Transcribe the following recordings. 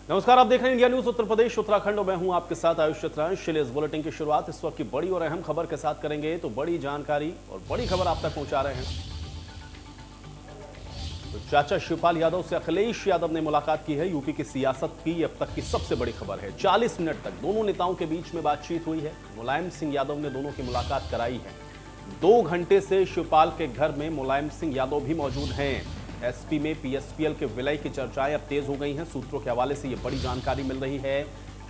नमस्कार, आप देख रहे हैं इंडिया न्यूज उत्तर प्रदेश उत्तराखंड और मैं हूं आपके साथ आयुष चित्रांश। इस बुलेटिन की शुरुआत इस वक्त की बड़ी और अहम खबर के साथ करेंगे। तो बड़ी जानकारी और बड़ी खबर आप तक पहुंचा रहे हैं। तो चाचा शिवपाल यादव से अखिलेश यादव ने मुलाकात की है। यूपी की सियासत की अब तक की सबसे बड़ी खबर है। 40 मिनट तक दोनों नेताओं के बीच में बातचीत हुई है। मुलायम सिंह यादव ने दोनों की मुलाकात कराई है। 2 घंटे से शिवपाल के घर में मुलायम सिंह यादव भी मौजूद हैं। एसपी में पीएसपीएल के विलय की चर्चाएं अब तेज हो गई हैं। सूत्रों के हवाले से यह बड़ी जानकारी मिल रही है।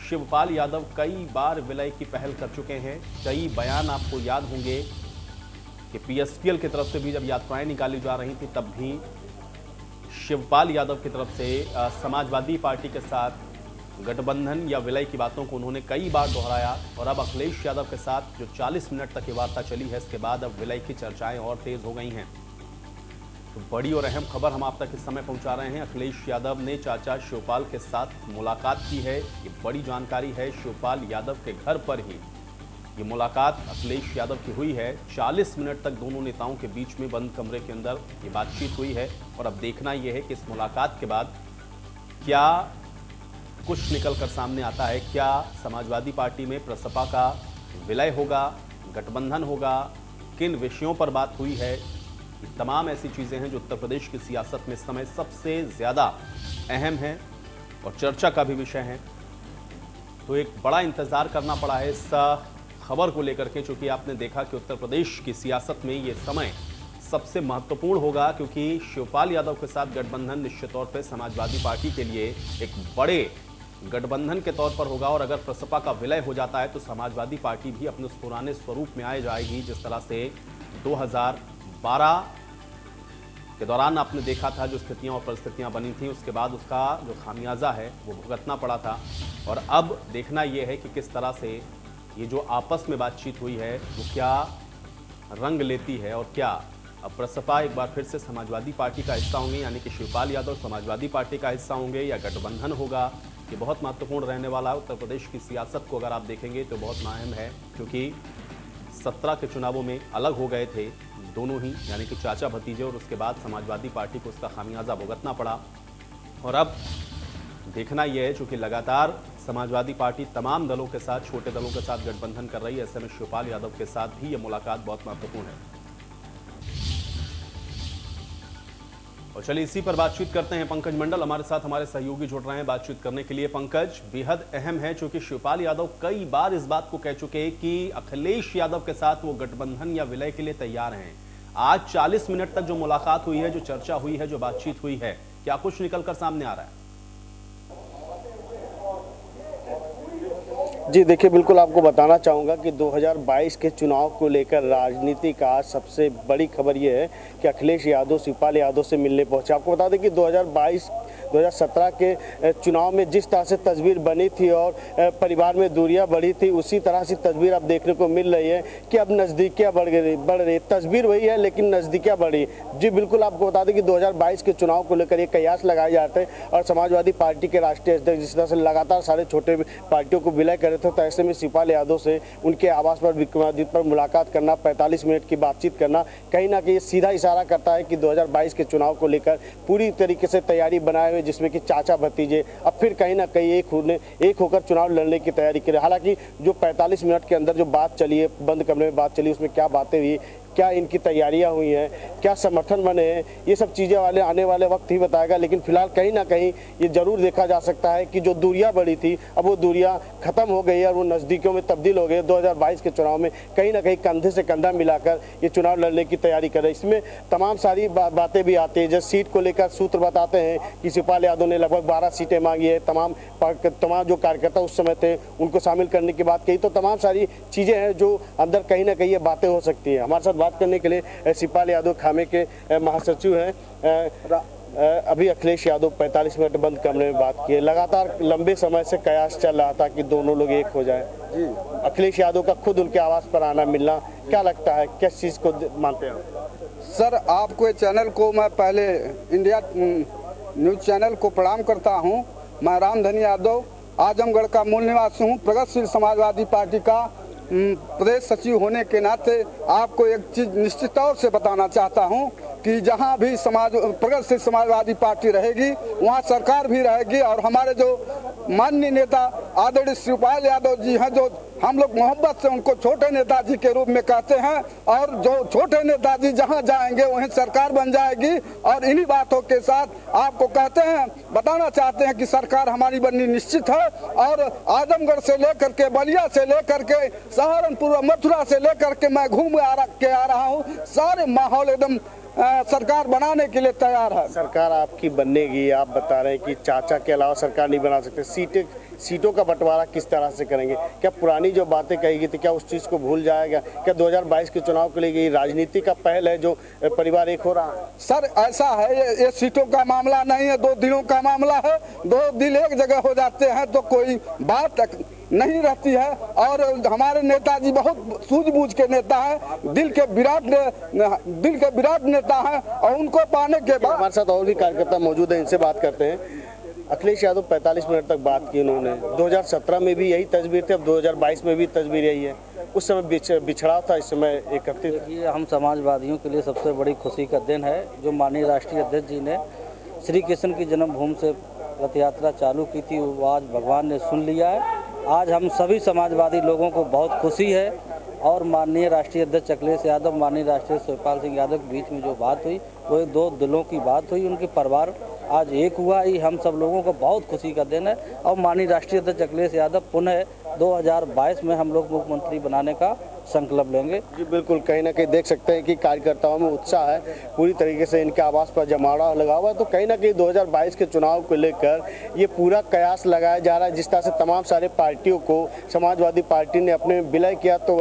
शिवपाल यादव कई बार विलय की पहल कर चुके हैं। कई बयान आपको याद होंगे कि पीएसपीएल की तरफ से भी जब यात्राएं निकाली जा रही थी तब भी शिवपाल यादव की तरफ से समाजवादी पार्टी के साथ गठबंधन या विलय की बातों को उन्होंने कई बार दोहराया। और अब अखिलेश यादव के साथ जो 40 मिनट तक ये वार्ता चली है, इसके बाद अब विलय की चर्चाएं और तेज हो गई हैं। तो बड़ी और अहम खबर हम आप तक इस समय पहुंचा रहे हैं। अखिलेश यादव ने चाचा शिवपाल के साथ मुलाकात की है। ये बड़ी जानकारी है। शिवपाल यादव के घर पर ही ये मुलाकात अखिलेश यादव की हुई है। 40 मिनट तक दोनों नेताओं के बीच में बंद कमरे के अंदर ये बातचीत हुई है। और अब देखना यह है कि इस मुलाकात के बाद क्या कुछ निकल कर सामने आता है। क्या समाजवादी पार्टी में प्रसपा का विलय होगा, गठबंधन होगा, किन विषयों पर बात हुई है। तमाम ऐसी चीजें हैं जो उत्तर प्रदेश की सियासत में इस समय सबसे ज्यादा अहम हैं और चर्चा का भी विषय है। तो एक बड़ा इंतजार करना पड़ा है इस खबर को लेकर के, क्योंकि आपने देखा कि उत्तर प्रदेश की सियासत में ये समय सबसे महत्वपूर्ण होगा, क्योंकि शिवपाल यादव के साथ गठबंधन निश्चित तौर पर समाजवादी पार्टी के लिए एक बड़े गठबंधन के तौर पर होगा। और अगर प्रसपा का विलय हो जाता है तो समाजवादी पार्टी भी अपने उस पुराने स्वरूप में आ जाएगी, जिस तरह से 2012 के दौरान आपने देखा था जो स्थितियां और परिस्थितियां बनी थी, उसके बाद उसका जो खामियाजा है वो भुगतना पड़ा था। और अब देखना यह है कि किस तरह से ये जो आपस में बातचीत हुई है वो क्या रंग लेती है और क्या अब प्रसपा एक बार फिर से समाजवादी पार्टी का हिस्सा होंगे, यानी कि शिवपाल यादव समाजवादी पार्टी का हिस्सा होंगे, या गठबंधन होगा। ये बहुत महत्वपूर्ण रहने वाला है। उत्तर प्रदेश की सियासत को अगर आप देखेंगे तो बहुत अहम है, क्योंकि 17 के चुनावों में अलग हो गए थे दोनों ही, यानी कि चाचा भतीजे, और उसके बाद समाजवादी पार्टी को उसका खामियाजा भुगतना पड़ा। और अब देखना यह है, चूंकि लगातार समाजवादी पार्टी तमाम दलों के साथ, छोटे दलों के साथ गठबंधन कर रही है, ऐसे में शिवपाल यादव के साथ भी यह मुलाकात बहुत महत्वपूर्ण है। और चलिए इसी पर बातचीत करते हैं। पंकज मंडल हमारे साथ, हमारे सहयोगी जुड़ रहे हैं बातचीत करने के लिए। पंकज, बेहद अहम है क्योंकि शिवपाल यादव कई बार इस बात को कह चुके हैं कि अखिलेश यादव के साथ वो गठबंधन या विलय के लिए तैयार हैं। आज 40 मिनट तक जो मुलाकात हुई है, जो चर्चा हुई है, जो बातचीत हुई है, क्या कुछ निकलकर सामने आ रहा है? जी देखिए, बिल्कुल आपको बताना चाहूँगा कि 2022 के चुनाव को लेकर राजनीति का सबसे बड़ी खबर ये है कि अखिलेश यादव शिवपाल यादव से मिलने पहुंचे। आपको बता दें कि 2017 के चुनाव में जिस तरह से तस्वीर बनी थी और परिवार में दूरियां बढ़ी थी, उसी तरह से तस्वीर अब देखने को मिल रही है कि अब नज़दीकियाँ बढ़ रही। तस्वीर वही है लेकिन नज़दीकियाँ बढ़ी। जी बिल्कुल आपको बता दें कि 2022 के चुनाव को लेकर ये कयास लगाए जाते हैं और समाजवादी पार्टी के राष्ट्रीय अध्यक्ष जिस तरह से लगातार सारे छोटे पार्टियों को विलय कर रहे थे, तो ऐसे में शिवपाल यादव से उनके आवास पर विक्रमादित्य पर मुलाकात करना, 45 मिनट की बातचीत करना, कहीं ना कहीं सीधा इशारा करता है कि 2022 के चुनाव को लेकर पूरी तरीके से तैयारी बनाए हुए, जिसमें कि चाचा भतीजे अब फिर कहीं ना कहीं एक होकर चुनाव लड़ने की तैयारी करें। हालांकि जो 45 मिनट के अंदर जो बात चली है, बंद कमरे में बात चली, उसमें क्या बातें हुई, क्या इनकी तैयारियां हुई हैं, क्या समर्थन बने हैं, ये सब चीज़ें आने वाले वक्त ही बताएगा। लेकिन फिलहाल कहीं ना कहीं ये जरूर देखा जा सकता है कि जो दूरियां बढ़ी थी अब वो दूरियां खत्म हो गई है और वो नज़दीकियों में तब्दील हो गई। 2022 के चुनाव में कहीं ना कहीं कंधे से कंधा मिलाकर ये चुनाव लड़ने की तैयारी कर रहे हैं। इसमें तमाम सारी बातें भी आती है। जैसे सीट को लेकर सूत्र बताते हैं कि शिवपाल यादव ने लगभग 12 सीटें मांगी है। तमाम जो कार्यकर्ता उस समय थे उनको शामिल करने की बात कही। तो तमाम सारी चीज़ें हैं जो अंदर कहीं ना कहीं ये बातें हो सकती हैं। हमारे साथ बात करने के लिए शिवपाल यादव खामे के महासचिव हैं। अभी अखिलेश यादव 45 मिनट बंद कमरे में बात की है। लगातार लंबे समय से कयास चल रहा था कि दोनों लोग एक हो जाएं। जी, अखिलेश यादव का खुद उनके आवास पर आना मिलना, क्या लगता है, किस चीज़ को मानते हैं? सर, आपको चैनल को मैं पहले इंडिया न्यूज़ चैनल को प्रणाम करता हूं। मैं रामधनी यादव आजमगढ़ का मूल निवासी हूं। प्रगतिशील समाजवादी पार्टी का प्रदेश सचिव होने के नाते आपको एक चीज़ निश्चित तौर से बताना चाहता हूं कि जहां भी प्रगतिशील समाजवादी पार्टी रहेगी वहां सरकार भी रहेगी। और हमारे जो माननीय नेता आदरणीय शिवपाल यादव जी हैं, जो हम लोग मोहब्बत से उनको छोटे नेताजी के रूप में कहते हैं, और जो छोटे नेताजी जहां जाएंगे वहीं सरकार बन जाएगी। और इन्हीं बातों के साथ आपको कहते हैं, बताना चाहते हैं कि सरकार हमारी बननी निश्चित है। और आजमगढ़ से लेकर के, बलिया से लेकर के, सहारनपुर, मथुरा से लेकर के मैं घूम के आ रहा हूँ, सारे माहौल एकदम सरकार बनाने के लिए तैयार है। सरकार आपकी बनेगी, आप बता रहे हैं कि चाचा के अलावा सरकार नहीं बना सकते। सीटों का बंटवारा किस तरह से करेंगे? क्या पुरानी जो बातें कही गई थी, क्या उस चीज़ को भूल जाएगा? क्या 2022 के चुनाव के लिए राजनीति का पहल है जो परिवार एक हो रहा है? सर ऐसा है, ये सीटों का मामला नहीं है, 2 दिनों का मामला है। 2 दिल एक जगह हो जाते हैं तो कोई बात नहीं रहती है। और हमारे नेताजी बहुत सूझबूझ के नेता हैं, दिल के विराट नेता हैं। और उनको पाने के बाद हमारे साथ और भी कार्यकर्ता मौजूद हैं, इनसे बात करते हैं। अखिलेश यादव 45 मिनट तक बात की उन्होंने। 2017 में भी यही तस्वीर थी, अब 2022 में भी तस्वीर यही है। उस समय बिछड़ाव था, इस समय एकत्रित। ये हम समाजवादियों के लिए सबसे बड़ी खुशी का दिन है जो माननीय राष्ट्रीय अध्यक्ष जी ने श्री कृष्ण की जन्मभूमि से रथ यात्रा चालू की थी, वो आज भगवान ने सुन लिया है। आज हम सभी समाजवादी लोगों को बहुत खुशी है। और माननीय राष्ट्रीय अध्यक्ष अखिलेश यादव, माननीय राष्ट्रीय शिवपाल सिंह यादव के बीच में जो बात हुई वो 2 दिलों की बात हुई, उनके परिवार आज एक हुआ। ये हम सब लोगों को बहुत खुशी का दिन है। और माननीय राष्ट्रीय अध्यक्ष अखिलेश यादव पुनः 2022 में हम लोग मुख्यमंत्री बनाने का संकल्प लेंगे। जी बिल्कुल, कहीं ना कहीं देख सकते हैं कि कार्यकर्ताओं में उत्साह है, पूरी तरीके से इनके आवास पर जमावड़ा लगा हुआ है। तो कहीं ना कहीं 2022 के चुनाव को लेकर ये पूरा कयास लगाया जा रहा है। जिस तरह से तमाम सारे पार्टियों को समाजवादी पार्टी ने अपने विलय किया, तो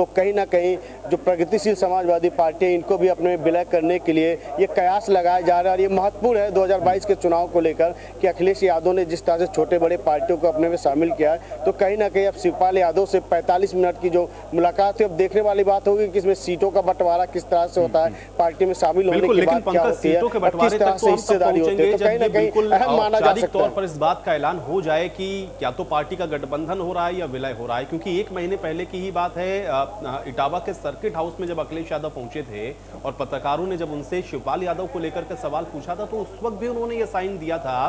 कहीं ना कहीं जो प्रगतिशील समाजवादी पार्टी है इनको भी अपने विलय करने के लिए ये कयास लगाया जा रहा है। और ये महत्वपूर्ण है 2022 के चुनाव को लेकर कि अखिलेश यादव ने जिस तरह से छोटे बड़े पार्टियों को अपने में शामिल किया है। तो कहीं ना कहीं अब शिवपाल यादव से 45 मिनट की जो मुलाकात है, अब देखने वाली बात होगी कि इसमें सीटों का बंटवारा किस तरह से होता है, पार्टी में शामिल होने के बाद क्या होती है, किस तरह से हिस्सेदारी होती है। तो कहीं ना कहीं अहम माना जा सकता है। तौर पर इस बात का ऐलान हो जाए कि क्या तो पार्टी का गठबंधन हो रहा है या विलय हो रहा है, क्योंकि 1 महीने पहले की ही बात है। इटावा के सर्किट हाउस में जब अखिलेश यादव पहुंचे थे और पत्रकारों ने जब उनसे शिवपाल यादव को लेकर के सवाल पूछा था, तो उस वक्त भी उन्होंने ये साइन दिया था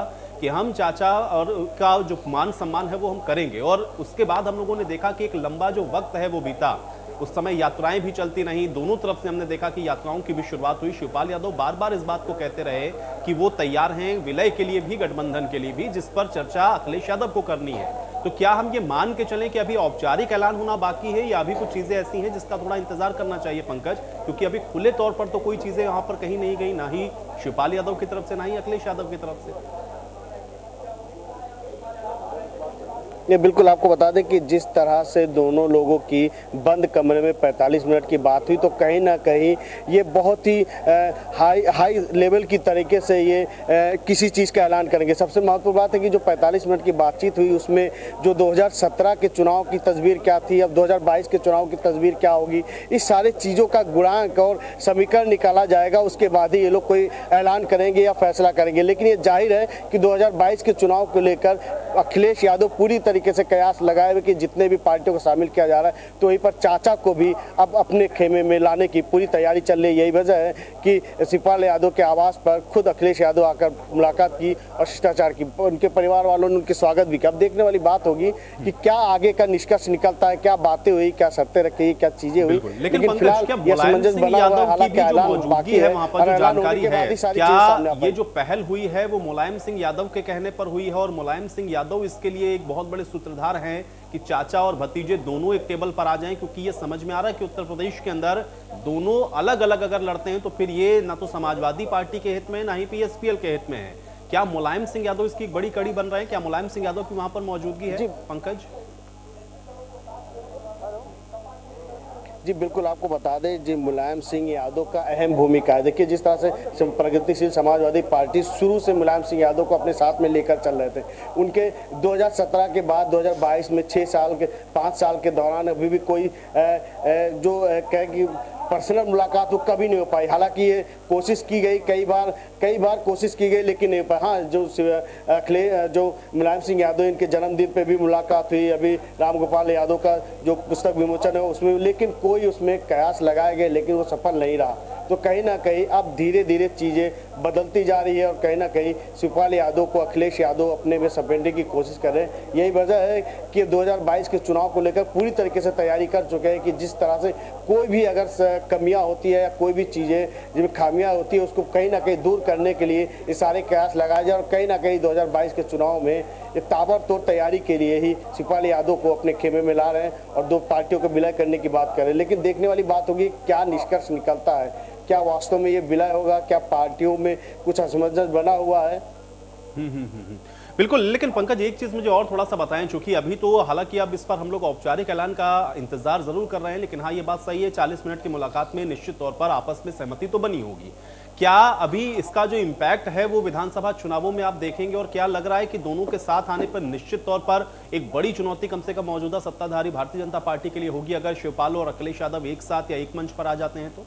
कि हम चाचा और का जो मान सम्मान है वो हम करेंगे। और उसके बाद हम लोगों ने देखा कि एक लंबा जो वक्त है वो बीता, उस समय यात्राएं भी चलती रहीं, दोनों तरफ से हमने देखा कि यात्राओं की भी शुरुआत हुई। शिवपाल यादव बार बार इस बात को कहते रहे कि वो तैयार हैं विलय के लिए भी, गठबंधन के लिए भी, जिस पर चर्चा अखिलेश यादव को करनी है। तो क्या हम ये मान के चलें कि अभी औपचारिक ऐलान होना बाकी है या अभी कुछ चीजें ऐसी हैं जिसका थोड़ा इंतजार करना चाहिए पंकज? क्योंकि अभी खुले तौर पर तो कोई चीजें यहाँ पर कहीं नहीं गई, ना ही शिवपाल यादव की तरफ से, ना ही अखिलेश यादव की तरफ से। ये बिल्कुल आपको बता दें कि जिस तरह से दोनों लोगों की बंद कमरे में 45 मिनट की बात हुई, तो कहीं ना कहीं ये बहुत ही हाई लेवल की तरीके से ये किसी चीज़ का ऐलान करेंगे। सबसे महत्वपूर्ण बात है कि जो 45 मिनट की बातचीत हुई उसमें जो 2017 के चुनाव की तस्वीर क्या थी, अब 2022 के चुनाव की तस्वीर क्या होगी, इस सारे चीज़ों का गुणांक और समीकरण निकाला जाएगा। उसके बाद ही ये लोग कोई ऐलान करेंगे या फैसला करेंगे। लेकिन ये जाहिर है कि 2022 के चुनाव को लेकर अखिलेश यादव पूरी तरीके से कयास लगाए हुए कि जितने भी पार्टियों को शामिल किया जा रहा है, तो वहीं पर चाचा को भी अब अपने खेमे में लाने की पूरी तैयारी चल रही है। यही वजह है कि शिवपाल यादव के आवास पर खुद अखिलेश यादव आकर मुलाकात की और शिष्टाचार की। उनके परिवार वालों ने उनके स्वागत भी किया। अब देखने वाली बात होगी कि क्या आगे का निष्कर्ष निकलता है, क्या बातें हुई, क्या शर्तें रखी, क्या चीजें हुई। लेकिन फिलहाल यह समंजस बना हुआ है, हालांकि ऐलान बाकी है। वहां पर जो जानकारी है, क्या ये जो पहल हुई है वो मुलायम सिंह यादव के कहने पर हुई है, और मुलायम सिंह यादव इसके लिए एक बहुत बड़े सूत्रधार हैं कि चाचा और भतीजे दोनों एक टेबल पर आ जाएं, क्योंकि ये समझ में आ रहा है कि उत्तर प्रदेश के अंदर दोनों अलग अलग अगर लड़ते हैं तो फिर ये ना तो समाजवादी पार्टी के हित में, ना ही पीएसपीएल के हित में है। क्या मुलायम सिंह यादव इसकी एक बड़ी कड़ी बन रहे हैं? क्या मुलायम सिंह यादव की वहां पर मौजूदगी है पंकज? जी बिल्कुल, आपको बता दें जी मुलायम सिंह यादव का अहम भूमिका है। देखिए जिस तरह से प्रगतिशील समाजवादी पार्टी शुरू से मुलायम सिंह यादव को अपने साथ में लेकर चल रहे थे। उनके 2017 के बाद 2022 में 5 साल के दौरान अभी भी कोई जो कहे कि पर्सनल मुलाकात वो कभी नहीं हो पाई। हालांकि ये कोशिश की गई, कई बार कोशिश की गई, लेकिन नहीं पाई। हाँ, जो मुलायम सिंह यादव इनके जन्मदिन पे भी मुलाकात हुई, अभी रामगोपाल यादव का जो पुस्तक विमोचन है उसमें, लेकिन कोई उसमें कयास लगाए गए, लेकिन वो सफल नहीं रहा। तो कहीं ना कहीं अब धीरे धीरे चीज़ें बदलती जा रही है और कहीं ना कहीं शिवपाल यादव को अखिलेश यादव अपने में समेटने की कोशिश कर रहे हैं। यही वजह है कि 2022 के चुनाव को लेकर पूरी तरीके से तैयारी कर चुके हैं कि जिस तरह से कोई भी अगर कमियां होती है या कोई भी चीज़ें जिनमें खामियां होती है उसको कहीं ना कहीं दूर करने के लिए ये सारे प्रयास लगाए जाए और कहीं ना कहीं 2022 के चुनाव में ये ताबड़तोड़ तैयारी के लिए ही शिवपाल यादव को अपने खेमे में ला रहे हैं और दो पार्टियों को विलय करने की बात कर रहे हैं। लेकिन देखने वाली बात होगी क्या निष्कर्ष निकलता है, क्या वास्तव में ये विलय होगा, क्या पार्टियों में कुछ असमंजस बना हुआ है। बिल्कुल, लेकिन पंकज एक चीज मुझे और थोड़ा सा बताएं, चूंकि अभी तो हालांकि अब इस पर हम लोग औपचारिक ऐलान का इंतजार जरूर कर रहे हैं, लेकिन हाँ ये बात सही है 40 मिनट की मुलाकात में निश्चित तौर पर आपस में सहमति तो बनी होगी। क्या अभी इसका जो इम्पैक्ट है वो विधानसभा चुनावों में आप देखेंगे और क्या लग रहा है कि दोनों के साथ आने पर निश्चित तौर पर एक बड़ी चुनौती कम से कम मौजूदा सत्ताधारी भारतीय जनता पार्टी के लिए होगी अगर शिवपाल और अखिलेश यादव एक साथ या एक मंच पर आ जाते हैं तो?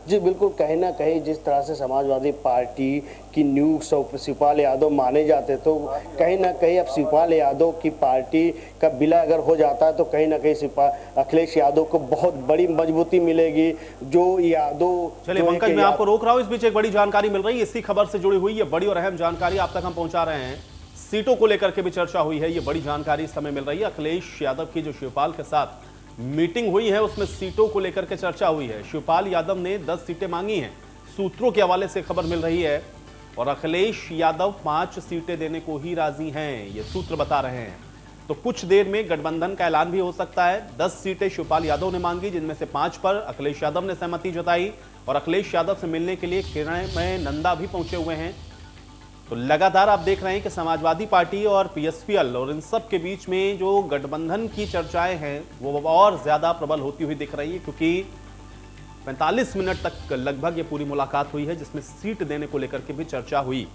जी बिल्कुल, कहीं ना कहीं जिस तरह से समाजवादी पार्टी की न्यू शिवपाल यादव माने जाते तो कहीं ना कहीं अब शिवपाल यादव की पार्टी का विलय अगर हो जाता है तो कहीं ना कहीं अखिलेश यादव को बहुत बड़ी मजबूती मिलेगी। जो यादव चलिए पंकज मैं आपको रोक रहा हूं, इस बीच एक बड़ी जानकारी मिल रही है, इसी खबर से जुड़ी हुई ये बड़ी और अहम जानकारी आप तक हम पहुंचा रहे हैं। सीटों को लेकर के भी चर्चा हुई है, ये बड़ी जानकारी इस समय मिल रही है। अखिलेश यादव की जो शिवपाल के साथ मीटिंग हुई है उसमें सीटों को लेकर के चर्चा हुई है। शिवपाल यादव ने 10 सीटें मांगी हैं, सूत्रों के हवाले से खबर मिल रही है, और अखिलेश यादव 5 सीटें देने को ही राजी हैं, ये सूत्र बता रहे हैं। तो कुछ देर में गठबंधन का ऐलान भी हो सकता है। 10 सीटें शिवपाल यादव ने मांगी, जिनमें से 5 पर अखिलेश यादव ने सहमति जताई और अखिलेश यादव से मिलने के लिए किरण नंदा भी पहुंचे हुए हैं। तो लगातार आप देख रहे हैं कि समाजवादी पार्टी और पीएसपीएल और इन सब के बीच में जो गठबंधन की चर्चाएं हैं वो और ज्यादा प्रबल होती हुई दिख रही है, क्योंकि 45 मिनट तक लगभग ये पूरी मुलाकात हुई है जिसमें सीट देने को लेकर के भी चर्चा हुई।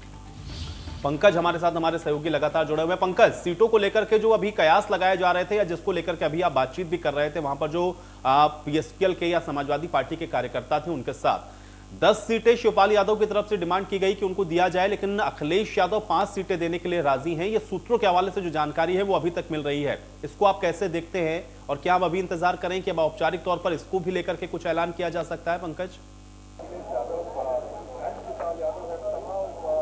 पंकज हमारे साथ, हमारे सहयोगी लगातार जुड़े हुए हैं। पंकज, सीटों को लेकर के जो अभी कयास लगाए जा रहे थे या जिसको लेकर के अभी आप बातचीत भी कर रहे थे वहां पर जो पीएसपीएल के या समाजवादी पार्टी के कार्यकर्ता थे उनके साथ 10 सीटें शिवपाल यादव की तरफ से डिमांड की गई कि उनको दिया जाए, लेकिन अखिलेश यादव 5 सीटें देने के लिए राजी हैं। ये सूत्रों के हवाले से जो जानकारी है वो अभी तक मिल रही है, इसको आप कैसे देखते हैं और क्या आप अभी इंतजार करें कि अब औपचारिक तौर पर इसको भी लेकर के कुछ ऐलान किया जा सकता है? पंकज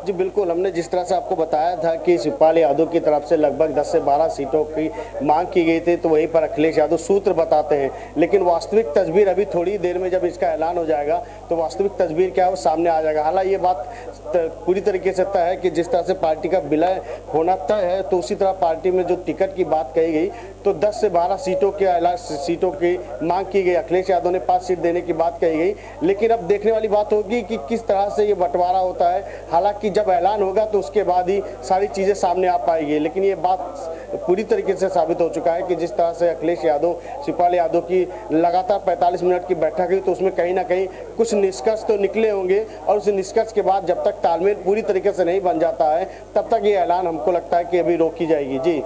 जी बिल्कुल, हमने जिस तरह से आपको बताया था कि शिवपाल यादव की तरफ से लगभग 10 से 12 सीटों की मांग की गई थी, तो वहीं पर अखिलेश यादव सूत्र बताते हैं। लेकिन वास्तविक तस्वीर अभी थोड़ी देर में जब इसका ऐलान हो जाएगा तो वास्तविक तस्वीर क्या है वो सामने आ जाएगा। हालांकि ये बात पूरी तरीके से तय है कि जिस तरह से पार्टी का विलय होना तय है तो उसी तरह पार्टी में जो टिकट की बात कही गई तो 10 से 12 सीटों की मांग की गई। अखिलेश यादव ने 5 सीट देने की बात कही गई, लेकिन अब देखने वाली बात होगी कि किस तरह से ये बंटवारा होता है। हालांकि जब ऐलान होगा तो उसके बाद ही सारी चीज़ें सामने आ पाएगी, लेकिन ये बात पूरी तरीके से साबित हो चुका है कि जिस तरह से अखिलेश यादव शिवपाल यादव की लगातार 45 मिनट की बैठक हुई तो उसमें कहीं ना कहीं कुछ निष्कर्ष तो निकले होंगे और उस निष्कर्ष के बाद जब तक तालमेल पूरी तरीके से नहीं बन जाता है तब तक ये ऐलान हमको लगता है कि अभी रोकी जाएगी। जी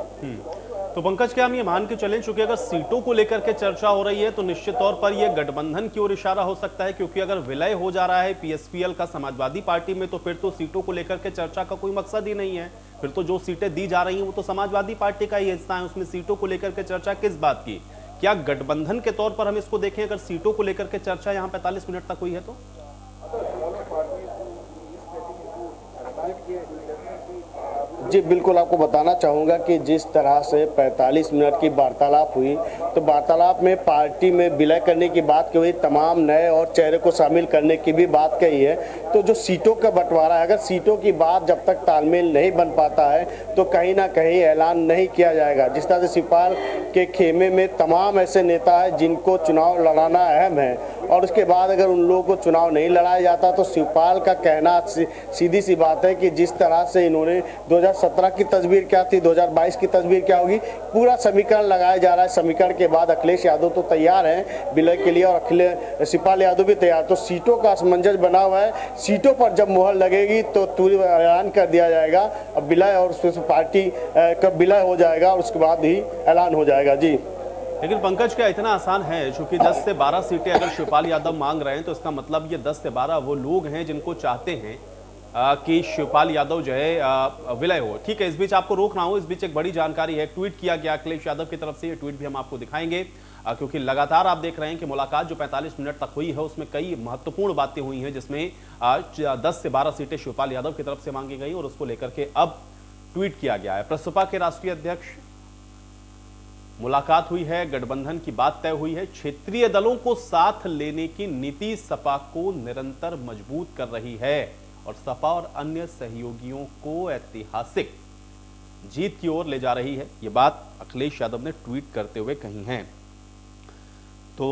तो पंकज, क्या हम ये मान के चलें चूंकि अगर सीटों को लेकर के चर्चा हो रही है तो निश्चित तौर पर यह गठबंधन की ओर इशारा हो सकता है, क्योंकि अगर विलय हो जा रहा है पीएसपीएल का समाजवादी पार्टी में तो फिर तो सीटों को लेकर के चर्चा का कोई मकसद ही नहीं है। फिर तो जो सीटें दी जा रही हैं वो तो समाजवादी पार्टी का ही हिस्सा है, उसमें सीटों को लेकर के चर्चा किस बात की? क्या गठबंधन के तौर पर हम इसको देखें अगर सीटों को लेकर के चर्चा यहाँ 45 मिनट तक हुई है तो? जी बिल्कुल, आपको बताना चाहूँगा कि जिस तरह से 45 मिनट की वार्तालाप हुई तो वार्तालाप में पार्टी में विलय करने की बात की हुई, तमाम नए और चेहरे को शामिल करने की भी बात कही है। तो जो सीटों का बंटवारा है, अगर सीटों की बात जब तक तालमेल नहीं बन पाता है तो कहीं ना कहीं ऐलान नहीं किया जाएगा। जिस तरह से शिवपाल के खेमे में तमाम ऐसे नेता हैं जिनको चुनाव लड़ाना अहम है और उसके बाद अगर उन लोगों को चुनाव नहीं लड़ाया जाता तो शिवपाल का कहना सीधी सी बात है कि जिस तरह से इन्होंने 2017 की तस्वीर क्या थी, 2022 की तस्वीर क्या होगी, पूरा समीकरण लगाया जा रहा है। समीकरण के बाद अखिलेश यादव तो तैयार हैं विलय के लिए और शिवपाल यादव भी तैयार। तो सीटों का असमंजस बना हुआ है, सीटों पर जब मुहर लगेगी तो तुरंत ऐलान कर दिया जाएगा। अब विलय और पार्टी का विलय हो जाएगा और उसके बाद ही ऐलान हो जाएगा। जी लेकिन पंकज, क्या इतना आसान है? चूंकि 10 से 12 सीटें अगर शिवपाल यादव मांग रहे हैं तो इसका मतलब ये 10 से 12 वो लोग हैं जिनको चाहते हैं कि शिवपाल यादव जो है विलय हो। ठीक है, इस बीच आपको रोक रहा हूं, इस बीच एक बड़ी जानकारी है, ट्वीट किया गया अखिलेश यादव की तरफ से। ये ट्वीट भी हम आपको दिखाएंगे क्योंकि लगातार आप देख रहे हैं कि मुलाकात जो 45 मिनट तक हुई है उसमें कई महत्वपूर्ण बातें हुई हैं, जिसमें 10 से 12 सीटें शिवपाल यादव की तरफ से मांगी गई और उसको लेकर के अब ट्वीट किया गया है। प्रसपा के राष्ट्रीय अध्यक्ष, मुलाकात हुई है, गठबंधन की बात तय हुई है, क्षेत्रीय दलों को साथ लेने की नीति सपा को निरंतर मजबूत कर रही है और सपा और अन्य सहयोगियों को ऐतिहासिक जीत की ओर ले जा रही है। यह बात अखिलेश यादव ने ट्वीट करते हुए कही है। तो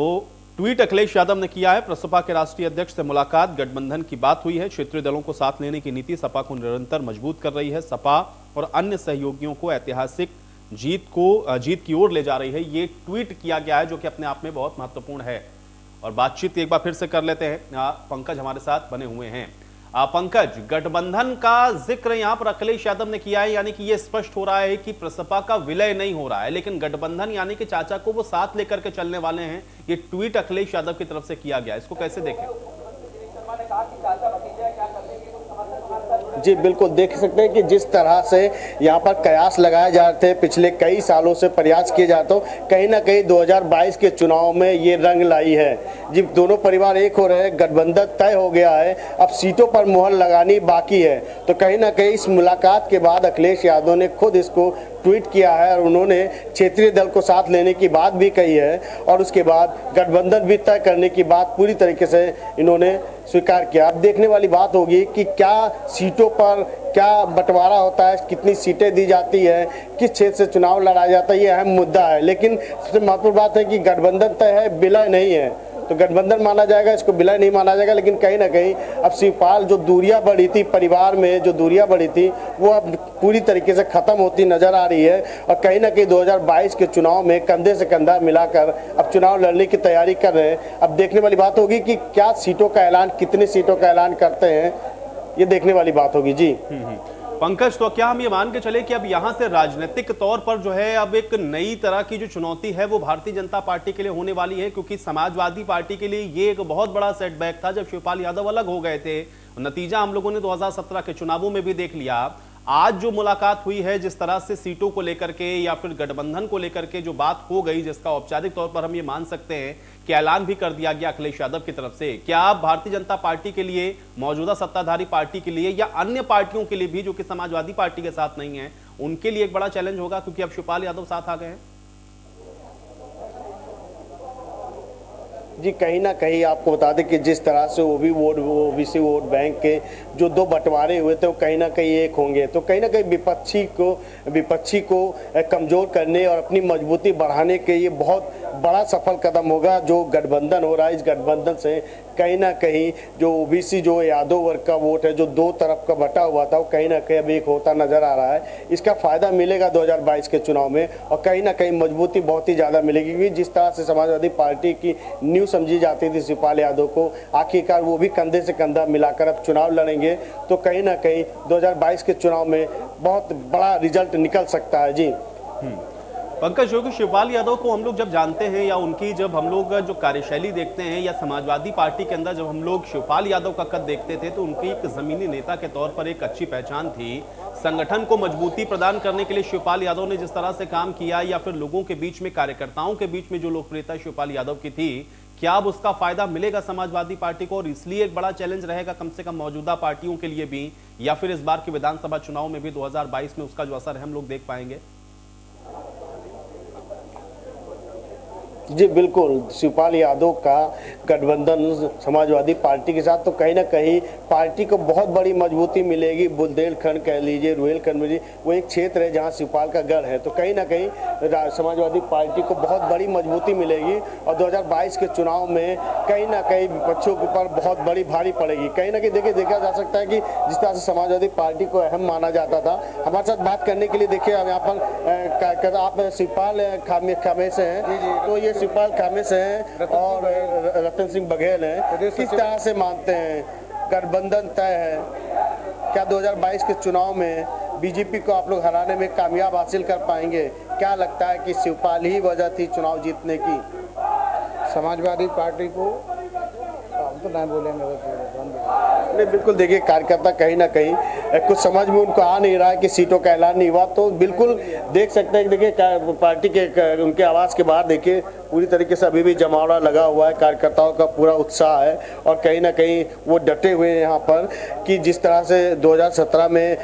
ट्वीट अखिलेश यादव ने किया है, प्रसपा के राष्ट्रीय अध्यक्ष से मुलाकात, गठबंधन की बात हुई है, क्षेत्रीय दलों को साथ लेने की नीति सपा को निरंतर मजबूत कर रही है, सपा और अन्य सहयोगियों को ऐतिहासिक जीत की ओर ले जा रही है। ये ट्वीट किया गया है जो कि अपने आप में बहुत महत्वपूर्ण है। और बातचीत एक बार फिर से कर लेते हैं, पंकज हमारे साथ बने हुए हैं। पंकज, गठबंधन का जिक्र यहां पर अखिलेश यादव ने किया है, यानी कि यह स्पष्ट हो रहा है कि प्रसपा का विलय नहीं हो रहा है, लेकिन गठबंधन यानी कि चाचा को वो साथ लेकर के चलने वाले हैं। ये ट्वीट अखिलेश यादव की तरफ से किया गया, इसको कैसे देखें? जी बिल्कुल, देख सकते हैं कि जिस तरह से यहाँ पर कयास लगाए जा रहे थे, पिछले कई सालों से प्रयास किए जाते, कहीं ना कहीं 2022 के चुनाव में ये रंग लाई है। जब दोनों परिवार एक हो रहे हैं, गठबंधन तय हो गया है, अब सीटों पर मुहर लगानी बाकी है। तो कहीं ना कहीं इस मुलाकात के बाद अखिलेश यादव ने खुद इसको ट्वीट किया है और उन्होंने क्षेत्रीय दल को साथ लेने की बात भी कही है और उसके बाद गठबंधन भी तय करने की बात पूरी तरीके से इन्होंने स्वीकार किया। अब देखने वाली बात होगी कि क्या सीटों पर क्या बंटवारा होता है, कितनी सीटें दी जाती है, किस क्षेत्र से चुनाव लड़ा जाता है, ये अहम मुद्दा है। लेकिन सबसे महत्वपूर्ण बात है कि गठबंधन तय है, विलय नहीं है, तो गठबंधन माना जाएगा, इसको विलय नहीं माना जाएगा। लेकिन कहीं ना कहीं अब शिवपाल जो दूरियां बढ़ी थी, परिवार में जो दूरियां बढ़ी थी, वो अब पूरी तरीके से खत्म होती नजर आ रही है और कहीं ना कहीं 2022 के चुनाव में कंधे से कंधा मिलाकर अब चुनाव लड़ने की तैयारी कर रहे हैं। अब देखने वाली बात होगी कि क्या सीटों का ऐलान, कितनी सीटों का ऐलान करते हैं, ये देखने वाली बात होगी। जी पंकज, तो क्या हम ये मान के चले कि अब यहां से राजनीतिक तौर पर जो है अब एक नई तरह की जो चुनौती है वो भारतीय जनता पार्टी के लिए होने वाली है? क्योंकि समाजवादी पार्टी के लिए ये एक बहुत बड़ा सेटबैक था जब शिवपाल यादव अलग हो गए थे। नतीजा हम लोगों ने 2017 के चुनावों में भी देख लिया। आज जो मुलाकात हुई है, जिस तरह से सीटों को लेकर के या फिर गठबंधन को लेकर के जो बात हो गई, जिसका औपचारिक तौर पर हम ये मान सकते हैं कि ऐलान भी कर दिया गया अखिलेश यादव की तरफ से, क्या भारतीय जनता पार्टी के लिए, मौजूदा सत्ताधारी पार्टी के लिए या अन्य पार्टियों के लिए भी जो कि समाजवादी पार्टी के साथ नहीं है, उनके लिए एक बड़ा चैलेंज होगा क्योंकि अब शिवपाल यादव साथ आ गए हैं? जी कहीं ना कहीं आपको बता दें कि जिस तरह से ओबीसी वोट बैंक के जो दो बंटवारे हुए थे वो कहीं ना कहीं एक होंगे, तो कहीं ना कहीं विपक्षी को कमज़ोर करने और अपनी मजबूती बढ़ाने के ये बहुत बड़ा सफल कदम होगा जो गठबंधन हो रहा है। इस गठबंधन से कहीं ना कहीं जो ओबीसी जो यादव वर्ग का वोट है, जो दो तरफ का बटा हुआ था, वो कहीं ना कहीं अब एक होता नजर आ रहा है। इसका फायदा मिलेगा 2022 के चुनाव में और कहीं ना कहीं मजबूती बहुत ही ज़्यादा मिलेगी, क्योंकि जिस तरह से समाजवादी पार्टी की न्यू समझी जाती थी शिवपाल यादव को, आखिरकार वो भी कंधे से कंधा मिलाकर अब चुनाव लड़ेंगे, तो कहीं ना कहीं 2022 के चुनाव में बहुत बड़ा रिजल्ट निकल सकता है। जी पंकज, जो कि शिवपाल यादव को हम लोग जब जानते हैं या उनकी जब हम लोग जो कार्यशैली देखते हैं या समाजवादी पार्टी के अंदर जब हम लोग शिवपाल यादव का कद देखते थे, तो उनकी एक जमीनी नेता के तौर पर एक अच्छी पहचान थी। संगठन को मजबूती प्रदान करने के लिए शिवपाल यादव ने जिस तरह से काम किया या फिर लोगों के बीच में, कार्यकर्ताओं के बीच में जो लोकप्रियता शिवपाल यादव की थी, क्या अब उसका फायदा मिलेगा समाजवादी पार्टी को और इसलिए एक बड़ा चैलेंज रहेगा कम से कम मौजूदा पार्टियों के लिए भी, या फिर इस बार के विधानसभा चुनाव में भी 2022 में उसका जो असर है हम लोग देख पाएंगे? जी बिल्कुल, शिवपाल यादव का गठबंधन समाजवादी पार्टी के साथ, तो कहीं ना कहीं पार्टी को बहुत बड़ी मजबूती मिलेगी। बुंदेलखंड कह लीजिए, रुहेलखंड में, वो एक क्षेत्र है जहां शिवपाल का गढ़ है, तो कहीं ना कहीं समाजवादी पार्टी को बहुत बड़ी मजबूती मिलेगी और 2022 के चुनाव में कहीं ना कहीं विपक्षियों के ऊपर बहुत बड़ी भारी पड़ेगी। कहीं ना कहीं देखा जा सकता है कि जिस तरह से समाजवादी पार्टी को अहम माना जाता था। हमारे साथ बात करने के लिए देखिए यहाँ पर आप शिवपाल खामे से हैं, तो ये शिवपाल खामे से हैं और रतन सिंह बघेल हैं, किस तरह से मानते हैं गठबंधन तय है? क्या 2022 के चुनाव में बीजेपी को आप लोग हराने में कामयाब हासिल कर पाएंगे? क्या लगता है कि शिवपाल ही वजह थी चुनाव जीतने की? समाजवादी पार्टी को हम तो नहीं बोलेंगे, नहीं, बिल्कुल देखिए, कार्यकर्ता कहीं ना कहीं कुछ समझ में उनको आ नहीं रहा है कि सीटों का ऐलान नहीं हुआ, तो बिल्कुल देख सकते हैं कि देखिए पार्टी के उनके आवास के बाहर देखिए पूरी तरीके से अभी भी जमावड़ा लगा हुआ है, कार्यकर्ताओं का पूरा उत्साह है और कहीं ना कहीं वो डटे हुए हैं यहाँ पर कि जिस तरह से 2017 में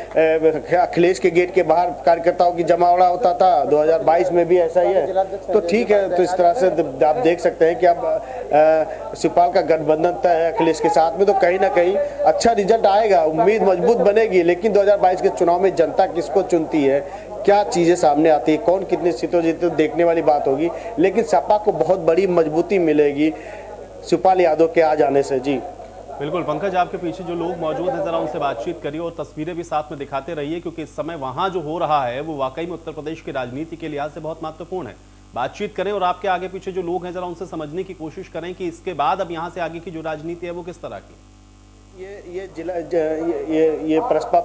अखिलेश के गेट के बाहर कार्यकर्ताओं की जमावड़ा होता था, 2022 में भी ऐसा ही है। तो ठीक है, तो इस तरह से आप देख सकते हैं कि अब शिवपाल का गठबंधन तय है अखिलेश के साथ में, तो कहीं ना कहीं अच्छा रिजल्ट आएगा, उम्मीद मजबूत बनेगी। लेकिन 2022 के चुनाव में जनता किसको चुनती है, क्या चीज़ें सामने आती है, कौन कितनी सीटों जीते, देखने वाली बात होगी। लेकिन सपा को बहुत बड़ी मजबूती मिलेगी शिवपाल यादव के आ जाने से। जी बिल्कुल पंकज, आपके पीछे जो लोग मौजूद हैं, जरा उनसे बातचीत करिए और तस्वीरें भी साथ में दिखाते रहिए, क्योंकि इस समय वहां जो हो रहा है वो वाकई में उत्तर प्रदेश की राजनीति के लिहाज से बहुत महत्वपूर्ण है। बातचीत करें और आपके आगे पीछे जो लोग हैं जरा उनसे समझने की कोशिश करें कि इसके बाद अब यहाँ से आगे की जो राजनीति है वो किस तरह की। ये जिला ये प्रसपा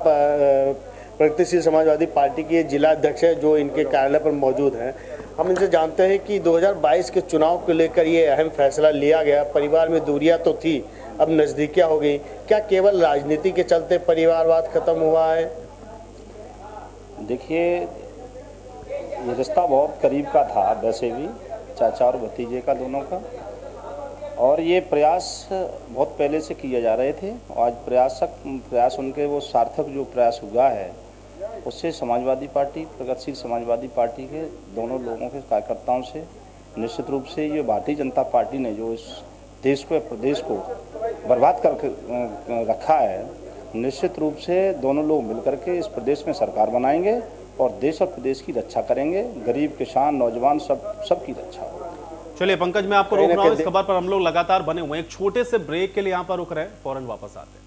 प्रगतिशील समाजवादी पार्टी के जिला अध्यक्ष है जो इनके कार्यालय पर मौजूद हैं। हम इनसे जानते हैं कि 2022 के चुनाव को लेकर ये अहम फैसला लिया गया। परिवार में दूरियां तो थी, अब नज़दीकियां हो गई। क्या केवल राजनीति के चलते परिवारवाद खत्म हुआ है? देखिए, ये रिश्ता बहुत करीब का था वैसे भी, चाचा और भतीजे का दोनों का, और ये प्रयास बहुत पहले से किए जा रहे थे। आज प्रयास उनके वो सार्थक जो प्रयास हुआ है उससे समाजवादी पार्टी, प्रगतिशील समाजवादी पार्टी के दोनों लोगों के कार्यकर्ताओं से निश्चित रूप से ये भारतीय जनता पार्टी ने जो इस देश को, प्रदेश को बर्बाद करके रखा है, निश्चित रूप से दोनों लोग मिलकर के इस प्रदेश में सरकार बनाएंगे और देश और प्रदेश की रक्षा करेंगे। गरीब, किसान, नौजवान सबकी रक्षा होगी। चलिए पंकज, मैं आपको रोक रहा हूँ, इस खबर पर हम लोग लगातार बने हुए हैं। एक छोटे से ब्रेक के लिए यहाँ पर रुक रहे हैं, फौरन वापस आते हैं।